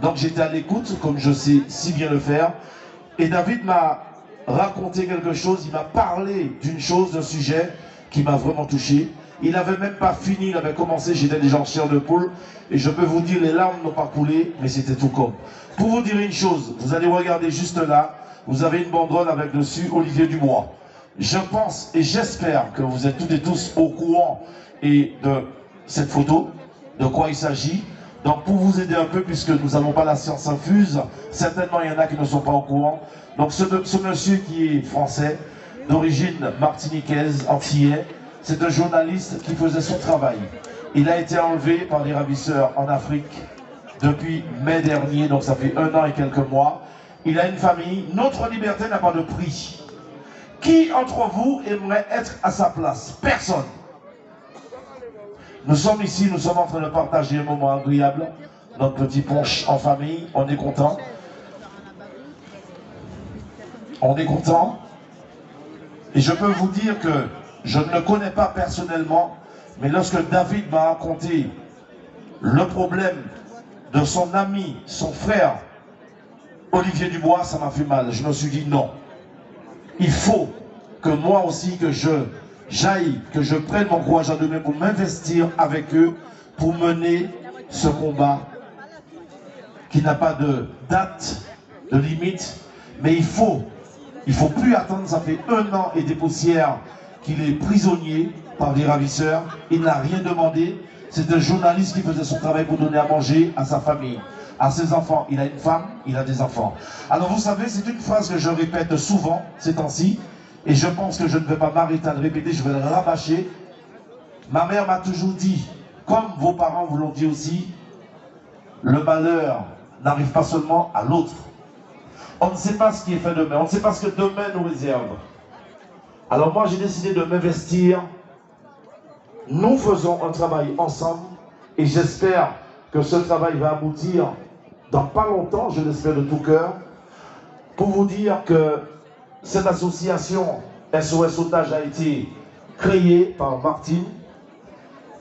Donc j'étais à l'écoute, comme je sais si bien le faire. Et David m'a raconté quelque chose, il m'a parlé d'une chose, d'un sujet qui m'a vraiment touché. Il n'avait même pas fini, il avait commencé, j'étais déjà en chair de poule. Et je peux vous dire, les larmes n'ont pas coulé, mais c'était tout comme. Pour vous dire une chose, vous allez regarder juste là, vous avez une banderole avec dessus Olivier Dubois. Je pense et j'espère que vous êtes toutes et tous au courant et de cette photo, de quoi il s'agit. Donc pour vous aider un peu, puisque nous n'avons pas la science infuse, certainement il y en a qui ne sont pas au courant. Donc ce monsieur qui est français, d'origine martiniquaise, antillais, c'est un journaliste qui faisait son travail. Il a été enlevé par les ravisseurs en Afrique depuis mai dernier, donc ça fait 1 an et quelques mois. Il a une famille, notre liberté n'a pas de prix. Qui entre vous aimerait être à sa place? Personne. Nous sommes ici, nous sommes en train de partager un moment agréable, notre petit punch en famille, on est content. On est content. Et je peux vous dire que je ne le connais pas personnellement, mais lorsque David m'a raconté le problème de son ami, son frère, Olivier Dubois, ça m'a fait mal. Je me suis dit non. Il faut que moi aussi, que j'aille, que je prenne mon courage à deux mains pour m'investir avec eux, pour mener ce combat qui n'a pas de date, de limite, mais il faut plus attendre. Ça fait 1 an et des poussières qu'il est prisonnier par des ravisseurs. Il n'a rien demandé. C'est un journaliste qui faisait son travail pour donner à manger à sa famille, à ses enfants. Il a une femme, il a des enfants. Alors vous savez, c'est une phrase que je répète souvent ces temps-ci, et je pense que je ne vais pas m'arrêter à le répéter, je vais le rabâcher. Ma mère m'a toujours dit, comme vos parents vous l'ont dit aussi, le malheur n'arrive pas seulement à l'autre. On ne sait pas ce qui est fait demain, on ne sait pas ce que demain nous réserve. Alors moi j'ai décidé de m'investir. Nous faisons un travail ensemble et j'espère que ce travail va aboutir dans pas longtemps, je l'espère de tout cœur, pour vous dire que cette association SOS Otage a été créée par Martine.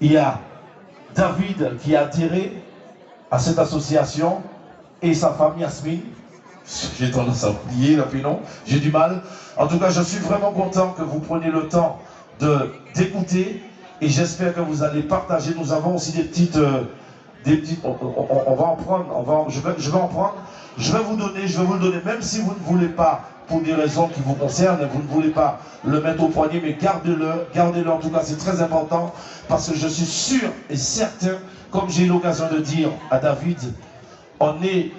Il y a David qui a adhéré à cette association et sa femme Yasmine. J'ai tendance à oublier le prénom, j'ai du mal. En tout cas, je suis vraiment content que vous preniez le temps d'écouter et j'espère que vous allez partager. Nous avons aussi des petites... on va en prendre, je vais en prendre. Je vais vous le donner, même si vous ne voulez pas, pour des raisons qui vous concernent, vous ne voulez pas le mettre au poignet, mais gardez-le en tout cas, c'est très important, parce que je suis sûr et certain, comme j'ai eu l'occasion de dire à David, on est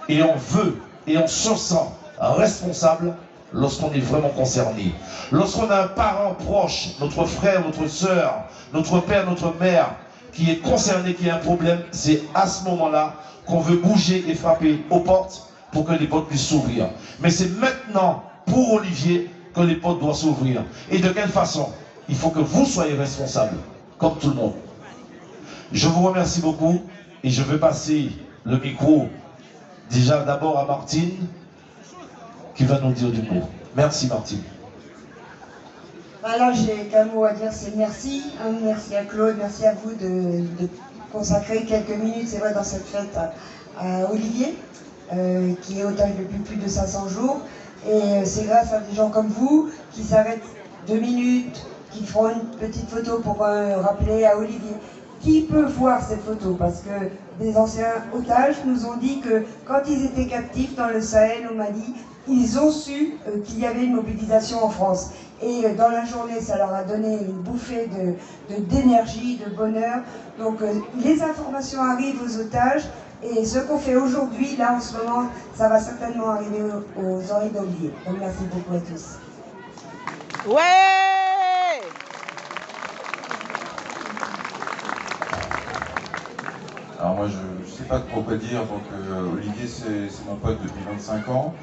et on veut et on se sent responsable lorsqu'on est vraiment concerné. Lorsqu'on a un parent proche, notre frère, notre soeur, notre père, notre mère, qui est concerné, qui a un problème, c'est à ce moment-là qu'on veut bouger et frapper aux portes pour que les portes puissent s'ouvrir. Mais c'est maintenant, pour Olivier, que les portes doivent s'ouvrir. Et de quelle façon? Il faut que vous soyez responsable, comme tout le monde. Je vous remercie beaucoup et je vais passer le micro déjà d'abord à Martine, qui va nous dire du mot. Merci Martine. Alors j'ai qu'un mot à dire, c'est merci. Merci à Claude, merci à vous de consacrer quelques minutes, c'est vrai, dans cette fête à Olivier, qui est otage depuis plus de 500 jours. Et c'est grâce à des gens comme vous qui s'arrêtent 2 minutes, qui feront une petite photo pour rappeler à Olivier. Qui peut voir cette photo? Parce que des anciens otages nous ont dit que quand ils étaient captifs dans le Sahel, au Mali, ils ont su qu'il y avait une mobilisation en France. Et dans la journée, ça leur a donné une bouffée d'énergie, de bonheur. Donc les informations arrivent aux otages. Et ce qu'on fait aujourd'hui, là en ce moment, ça va certainement arriver aux oreilles d'Olivier. Donc merci beaucoup à tous. Ouais! Alors moi je sais pas trop quoi dire, donc Olivier c'est mon pote depuis 25 ans.